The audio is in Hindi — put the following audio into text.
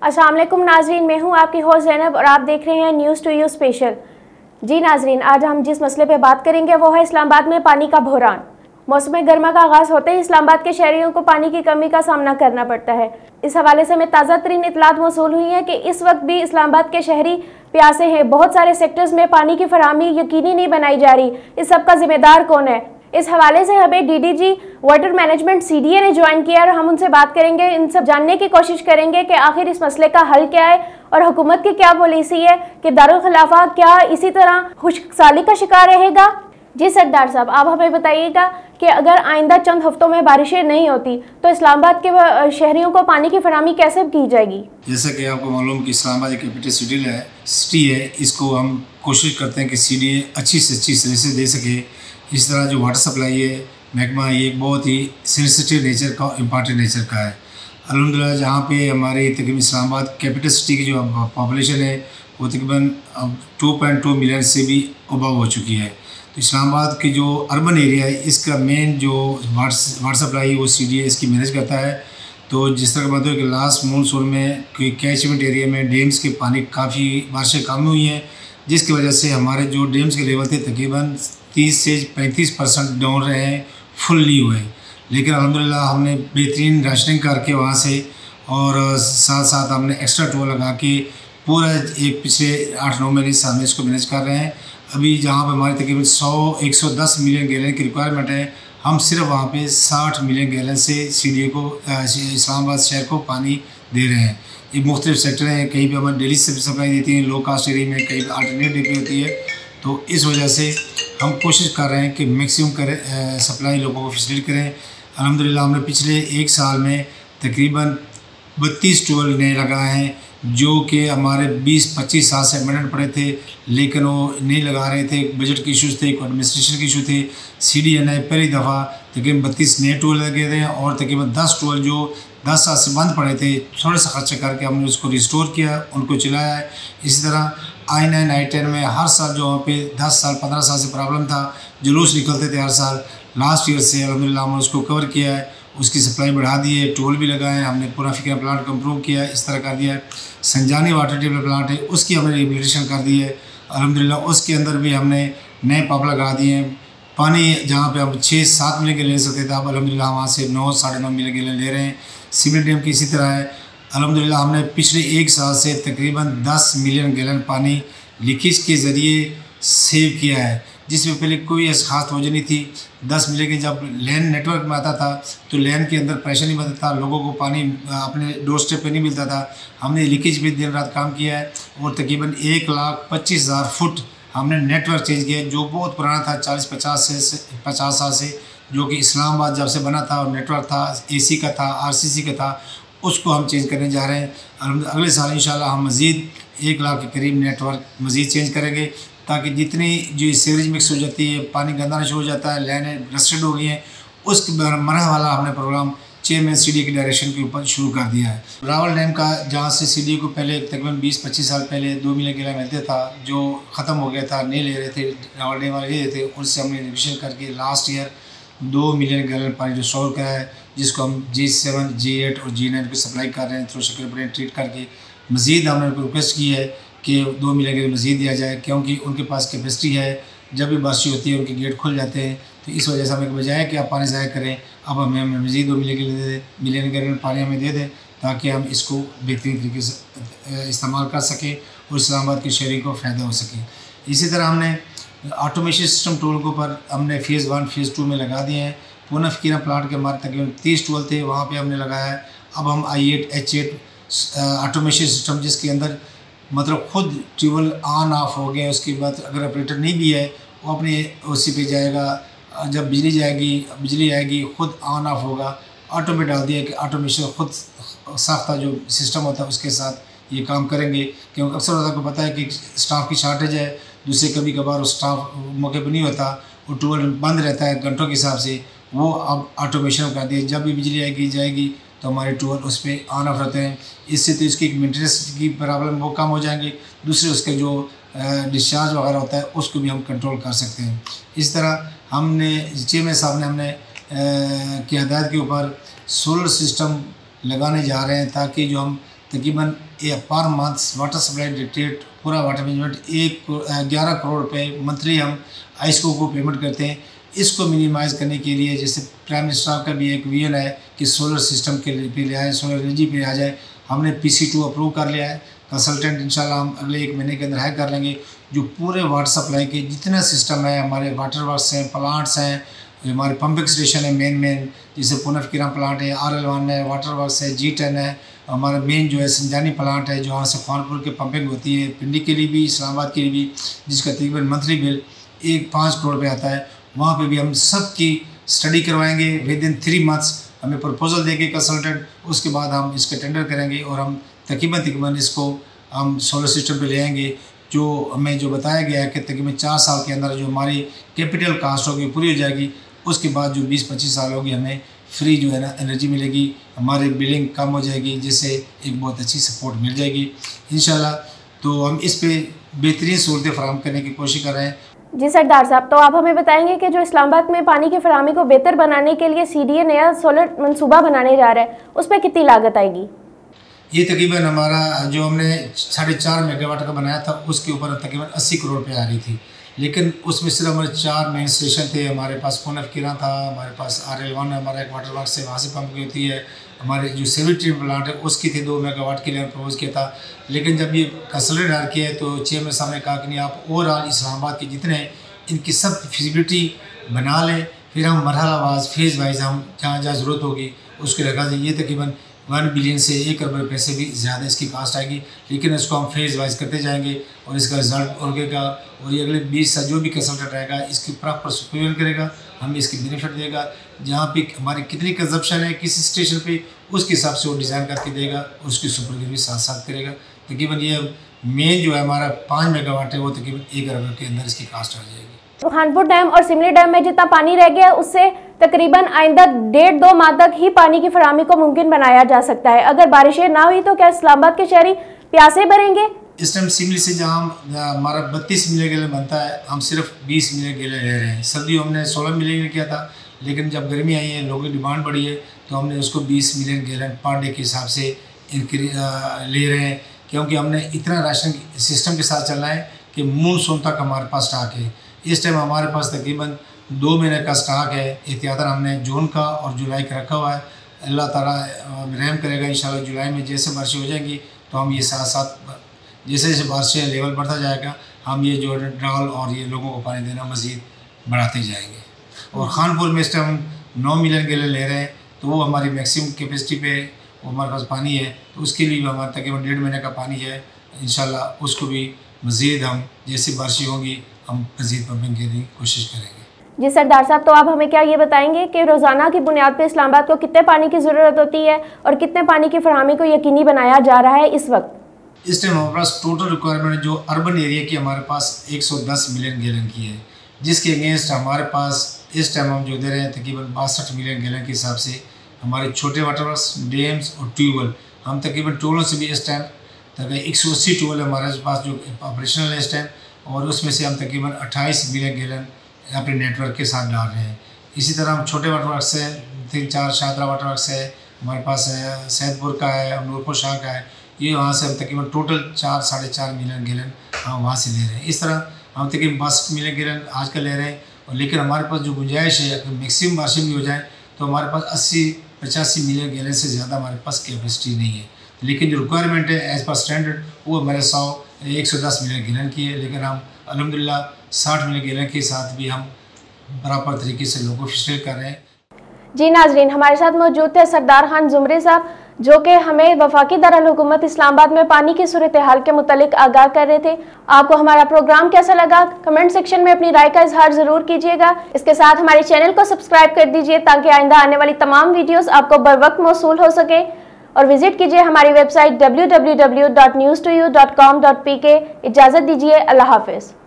अस्सलाम वालेकुम नाजरीन, मैं हूं आपकी होस्ट ज़ैनब और आप देख रहे हैं न्यूज़ टू यू स्पेशल। जी नाजरीन, आज हम जिस मसले पे बात करेंगे वो है इस्लामाबाद में पानी का बहरान। मौसम गर्मा का आगाज़ होते ही इस्लामाबाद के शहरियों को पानी की कमी का सामना करना पड़ता है। इस हवाले से हमें ताज़ा तरीन इतलात मौसूल हुई है कि इस वक्त भी इस्लामाबाद के शहरी प्यासे हैं। बहुत सारे सेक्टर्स में पानी की फराहमी यकीनी नहीं बनाई जा रही। इस सब का जिम्मेदार कौन है? इस हवाले से हमें डीडीजी वाटर मैनेजमेंट सीडीए ने ज्वाइन किया और हम उनसे बात करेंगे, इन सब जानने की कोशिश करेंगे कि आखिर इस मसले का हल क्या है और हुकूमत की क्या पॉलिसी है कि दारुल खिलाफा क्या इसी तरह खुशकसाली का शिकार रहेगा। जी सरदार साहब, आप हमें बताइएगा कि अगर आइंदा चंद हफ्तों में बारिशें नहीं होती तो इस्लामाबाद के शहरियों को पानी की फराहमी कैसे की जाएगी? जैसा कि आपको मालूम कि इस्लामाबाद एक कैपिटल सिटी है, इसको हम कोशिश करते हैं कि सीडीए अच्छी से अच्छी सर्विसेज दे सके। इस तरह जो वाटर सप्लाई है महकमा, ये एक बहुत ही सेंसिटिव नेचर का, इम्पॉर्टेंट नेचर का है। अल्हम्दुलिल्लाह जहाँ पे हमारे तकरीबन इस्लामाबाद कैपिटल सिटी की जो पॉपुलेशन है वो तकरीबन 2.2 मिलियन से भी अबव हो चुकी है। तो इस्लामाबाद की जो अर्बन एरिया है इसका मेन जो वाटर सप्लाई है वो सीडीए इसकी मैनेज करता है। तो जिस तरह का मतलब है कि लास्ट मानसून में कोई कैचमेंट एरिया में डैम्स के पानी काफ़ी बारिशें कम हुई हैं, जिसकी वजह से हमारे जो डैम्स के लेवल थे तकरीबन 30 से 35% डाउन रहे हैं, फुल नहीं हुए। लेकिन अल्हम्दुलिल्लाह हमने बेहतरीन राशनिंग करके वहाँ से और साथ साथ हमने एक्स्ट्रा टोल लगा के पूरा एक पिछले 8-9 महीने से हम इसको मैनेज कर रहे हैं। अभी जहाँ पर हमारी तकरीबन 110 मिलियन गैलन की रिक्वायरमेंट है, हम सिर्फ वहाँ पे 60 मिलियन गैलन से सीडीए को इस्लामाबाद शहर को पानी दे रहे हैं। ये मुख्तलिफ सेक्टर हैं, कहीं पे हमें डेली से सप्लाई देती हैं लो कास्ट एरिया में, कहीं अल्टरनेट देती होती है। तो इस वजह से हम कोशिश कर रहे हैं कि मैक्सिमम करें सप्लाई लोगों को फैसिलिटेट करें। अल्हम्दुलिल्लाह हमने पिछले एक साल में तकरीबन 32 ट्यूबवेल नए लगाए हैं, जो कि हमारे 20-25 साल से एडमिटेड पड़े थे लेकिन वो नहीं लगा रहे थे। बजट के इशूज़ थे, एडमिनिस्ट्रेशन के इशू थे। सीडीए ने पहली दफ़ा तकरीबन 32 नए ट्यूबवेल लगे थे और तकरीबन 10 ट्यूबवेल जो 10 साल से बंद पड़े थे, थोड़ा सा खर्चा करके हमने उसको रिस्टोर किया, उनको चलाया है। इसी तरह I9 I10 में हर साल जो वहाँ पे 10 साल 15 साल से प्रॉब्लम था, जुलूस निकलते थे हर साल, लास्ट ईयर से अल्हम्दुलिल्लाह हमने उसको कवर किया है, उसकी सप्लाई बढ़ा दी है, टोल भी लगाए हैं हमने, पूरा फिक्र प्लांट को इम्प्रूव किया है, इस तरह कर दिया है। संजानी वाटर ट्रीटमेंट प्लांट है, उसकी हमने रिहेबिलिटेशन कर दी है अल्हम्दुलिल्लाह। उसके अंदर भी हमने नए पंप लगा दिए हैं। पानी जहाँ पे हम 6-7 मिलियन गैलन ले सकते थे, अब अल्हम्दुलिल्लाह वहाँ से 9-9.5 मिलियन गैलन ले रहे हैं। सीमेंट डैम की इसी तरह है। अल्हम्दुलिल्लाह हमने पिछले एक साल से तकरीबन 10 मिलियन गैलन पानी लीकेज के ज़रिए सेव किया है, जिसमें पहले कोई ऐसी खास वजह नहीं थी। 10 मिलियन के जब लैंड नेटवर्क में आता था तो लैंड के अंदर प्रेशर नहीं बनता था, लोगों को पानी अपने डोर स्टेप पे नहीं मिलता था। हमने लीकेज पे दिन रात काम किया है और तकरीबन 1,25,000 फुट हमने नेटवर्क चेंज किया है, जो बहुत पुराना था 40-50 साल से, जो कि इस्लामाबाद जब से बना था और नेटवर्क था AC का था, RCC का था, उसको हम चेंज करने जा रहे हैं। अगले साल इंशाल्लाह हम मज़ीद 1 लाख के करीब नेटवर्क मज़ीद चेंज करेंगे, ताकि जितनी जो सीवरेज मिक्स हो जाती है, पानी गंदा शुरू हो जाता है, लैंड रस्टेड हो गई हैं, उस मरह वाला हमने प्रोग्राम चेयरमैन सीडीए की डायरेक्शन के ऊपर शुरू कर दिया है। रावल डैम का जहाँ से सीडीए को पहले तकरीबन 20-25 साल पहले 2 मिलियन गैलन मिलते था, जो ख़त्म हो गया था, नहीं ले रहे थे, रावल डैम वाले ले रहे थे, उनसे हमने रिविजन करके लास्ट ईयर 2 मिलियन गैलन पानी जो स्टोर करा है, जिसको हम G7, G8 और G9 को सप्लाई कर रहे हैं थ्रू शक्कर प्लांट ट्रीट करके। मज़ीद हमने रिक्वेस्ट की है कि 2 मिलियन गैलन मज़ीद दिया जाए, क्योंकि उनके पास कैपेसिटी है, जब भी बारिश होती है उनके गेट खुल जाते हैं। तो इस वजह से हमें बजाय कि आप पानी ज़ाया करें, अब हमें मज़ीद 2 मिलियन गैलन पानी हमें दे दें, ताकि हम इसको बेहतरीन तरीके से इस्तेमाल कर सकें और इस्लामाबाद के शहरी को फ़ायदा हो सके। इसी तरह हमने ऑटोमेशन सिस्टम टूल के ऊपर हमने फ़ेज़ 1 फ़ेज़ 2 में लगा दिए हैं। पूना फ़कीरा प्लांट के हमारे तकरीबन 30 टूल थे, वहाँ पे हमने लगाया है। अब हम I8 H8 ऑटोमेशन सिस्टम, जिसके अंदर मतलब खुद ट्यूबवेल ऑन ऑफ हो गए, उसके बाद अगर ऑपरेटर नहीं भी है वो अपने OC पे जाएगा, जब बिजली आएगी खुद ऑन ऑफ होगा। ऑटो में डाल दिया कि ऑटोमेशन खुद साख्ता जो सिस्टम होता है उसके साथ ये काम करेंगे, क्योंकि अक्सर आपको पता है कि स्टाफ की शार्टेज है, दूसरे कभी कभार स्टाफ मौके पर नहीं होता, वो ट्यूबवेल बंद रहता है घंटों के हिसाब से, वो अब ऑटोमेशन कर दिया, जब भी बिजली आएगी जाएगी तो हमारे ट्यूबवेल उस पर ऑन ऑफ रहते हैं। इससे तो इसकी मेंटेनेंस की प्रॉब्लम वो कम हो जाएंगे, दूसरे उसके जो डिस्चार्ज वगैरह होता है उसको भी हम कंट्रोल कर सकते हैं। इस तरह हमने चेयरमैन साहब ने हमने की हदायत के ऊपर सोलर सिस्टम लगाने जा रहे हैं, ताकि जो हम तकरीबन per month water supply detect पूरा वाटर मैनेजमेंट 11 करोड़ रुपए मंथली हम आइस्को को पेमेंट करते हैं। इसको मिनिमाइज़ करने के लिए जैसे प्राइम मिनिस्टर का भी एक विजन है कि सोलर सिस्टम के पे ले आए, सोलर एनर्जी पे आ जाए। हमने PC2 अप्रूव कर लिया है। कंसल्टेंट इंशाल्लाह हम अगले 1 महीने के अंदर हायर कर लेंगे, जो पूरे वाटर सप्लाई के जितने सिस्टम है, हमारे वाटर वर्क्स हैं, प्लांट्स हैं, हमारे पंपिंग स्टेशन है मेन जैसे पुनर्किरण प्लांट है, RL1 है, वाटर वर्क्स है, G10 है, हमारा मेन जो है संजानी प्लांट है, जो वहाँ से खानपुर की पंपिंग होती है, पिंडी के लिए भी, इस्लामाबाद के लिए भी, जिसका तकरीबन मंथली बिल 5 करोड़ रुपये आता है। वहाँ पे भी हम सब की स्टडी करवाएंगे। विद इन 3 मंथ्स हमें प्रपोजल देंगे कंसल्टेंट, उसके बाद हम इसका टेंडर करेंगे और हम तकरीबन इसको हम सोलर सिस्टम पे ले आएंगे। जो हमें जो बताया गया है कि तकरीबन 4 साल के अंदर जो हमारी कैपिटल कास्ट होगी पूरी हो जाएगी, उसके बाद जो 20-25 साल होगी हमें फ्री जो है ना एनर्जी मिलेगी, हमारी बिलिंग कम हो जाएगी, जिससे एक बहुत अच्छी सपोर्ट मिल जाएगी इंशाल्लाह। तो हम इस पे बेहतरीन सहूलतें फराहम करने की कोशिश कर रहे हैं। जी सरदार साहब, तो आप हमें बताएंगे कि जो इस्लामाबाद में पानी की फराहमी को बेहतर बनाने के लिए CDA नया सोलर मंसूबा बनाने जा रहा है, उस पर कितनी लागत आएगी? ये तकरीबन हमारा जो हमने 4.5 मेगावाट का बनाया था, उसके ऊपर तकरीबन 80 करोड़ रुपये आ रही थी, लेकिन उसमें सिर्फ हमारे 4 मेन स्टेशन थे। हमारे पास पुनर्किरण था, हमारे पास RL1 हमारा एक वाटर वर्क से वहाँ से पंप होती है, हमारे जो सिविल ट्रीटमेंट प्लांट है उसकी थी 2 मेगावाट के लिए प्रपोज किया था। लेकिन जब ये कंसल्टेंट हायर किया है तो चेयरमैन साहब ने कहा कि नहीं, आप ओवरऑल इस्लामाबाद के जितने इनकी सब फिजिबिलिटी बना लें, फिर हम मरहलावाज फेज़ वाइज हम जहाँ जहाँ ज़रूरत होगी उसके लगा दें। ये तकरीबन 1 बिलियन से 1 अरब रुपये से भी ज़्यादा इसकी कास्ट आएगी, लेकिन इसको हम फेज़ वाइज करते जाएंगे और इसका रिजल्ट उगेगा और ये अगले 20 साल जो भी कंसल्टेंट रहेगा इसकी प्रॉपर सुपरविजन करेगा, हमें इसकी बेनिफिट देगा। जहाँ पे हमारी कितनी कंजप्शन है किसी स्टेशन पे, उसके हिसाब से वो डिज़ाइन करके देगा, उसकी सुपरविजन भी साथ साथ करेगा। तकरीबन ये मेन जो है हमारा 5 मेगावाट है, वो तकरीबन 1 अरब के अंदर इसकी कास्ट आ जाएगी। तो खानपुर डैम और सिमली डैम में जितना पानी रह गया उससे तकरीबन आइंदा 1.5-2 माह तक ही पानी की फराहमी को मुमकिन बनाया जा सकता है। अगर बारिशें ना हुई तो क्या इस्लामाबाद के शहरी प्यासे भरेंगे? इस टाइम सिमली से जहाँ हमारा 32 मिलियन गैलन बनता है, हम सिर्फ 20 मिलियन गैलन ले रहे हैं। सर्दियों हमने 16 मिलियन किया था, लेकिन जब गर्मी आई है, लोगों की डिमांड बढ़ी है, तो हमने उसको 20 मिलियन गैलन पर डे के हिसाब से ले रहे हैं, क्योंकि हमने इतना राशन सिस्टम के साथ चलना है कि मानसून तक हमारे पास स्टॉक है। इस टाइम हमारे पास तकरीबन 2 महीने का स्टॉक है। एहतियातन हमने जून का और जुलाई का रखा हुआ है। अल्लाह ताला रहम करेगा, इंशाल्लाह जुलाई में जैसे बारिशें हो जाएंगी तो हम ये साथ साथ जैसे जैसे बारिशें लेवल बढ़ता जाएगा, हम ये जो ड्रॉल और ये लोगों को पानी देना मज़ीद बढ़ाते जाएंगे। और खानपुर में इस टाइम 9 मिलियन गैलन ले रहे हैं, तो वो हमारी मैक्सिमम कैपेसिटी पे वो हमारे पास पानी है, तो उसके लिए भी हमारे तकरीबन 1.5 महीने का पानी है। इंशाल्लाह उसको भी मज़ीद हम जैसी बारिशें होंगी हम मज़ीद पंपिंग की कोशिश करेंगे। जी सरदार साहब, तो आप हमें क्या ये बताएंगे कि रोज़ाना की बुनियाद पर इस्लामाबाद को कितने पानी की ज़रूरत होती है और कितने पानी की फराहमी को यकीनी बनाया जा रहा है इस वक्त? इस टाइम हमारे पास टोटल रिक्वायरमेंट जो अर्बन एरिया की हमारे पास 110 मिलियन गैलन की है, जिसके अगेंस्ट हमारे पास इस टाइम हम जो दे रहे हैं तकरीबन 62 मिलियन गैलन के हिसाब से। हमारे छोटे वाटर वर्क्स, डैम्स और ट्यूबवेल, हम तकरीबन ट्यूबवेल से भी इस टाइम तक 180 ट्यूबवेल हमारे पास जो ऑपरेशनल है इस टाइम, और उसमें से हम तकरीबन 28 मिलियन गैलन अपने नेटवर्क के साथ डाल रहे हैं। इसी तरह हम छोटे वाटर वर्क्स हैं 3-4 शादरा वाटर वर्क्स है हमारे पास है, सैदपुर का है, नूरपुर शाह का है, ये वहाँ से हम तकरीबन टोटल 4-4.5 मिलियन गैलन हम वहाँ से ले रहे हैं। इस तरह हम तकरीबन 62 मिलियन गैलन आज का ले रहे हैं। और लेकिन हमारे पास जो गुंजाइश है, अगर मैक्सिमम बारिशें भी हो जाए तो हमारे पास 80-85 मिलियन गैलन से ज़्यादा हमारे पास कैपेसिटी नहीं है। लेकिन जो रिक्वायरमेंट है एज़ पर स्टैंडर्ड वो हमारे 110 मिलियन गैलन की है, लेकिन हम अल्हम्दुलिल्लाह 60 मिलियन गैलन के साथ भी हम बराबर तरीके से लोगों को फैसिलिटेट कर रहे हैं। जी नाजरीन, हमारे साथ मौजूद थे सरदार खान जुमरी साहब, जो कि हमें वफाकी दारुल हुकूमत इस्लामाबाद में पानी की सूरत हाल के मुतालिक आगाह कर रहे थे। आपको हमारा प्रोग्राम कैसा लगा कमेंट सेक्शन में अपनी राय का इजहार ज़रूर कीजिएगा। इसके साथ हमारे चैनल को सब्सक्राइब कर दीजिए ताकि आइंदा आने वाली तमाम वीडियोस आपको बर वक्त मौसूल हो सके। और विजिट कीजिए हमारी वेबसाइट www.news2u.com.pk। इजाज़त दीजिए, अल्लाह हाफिज़।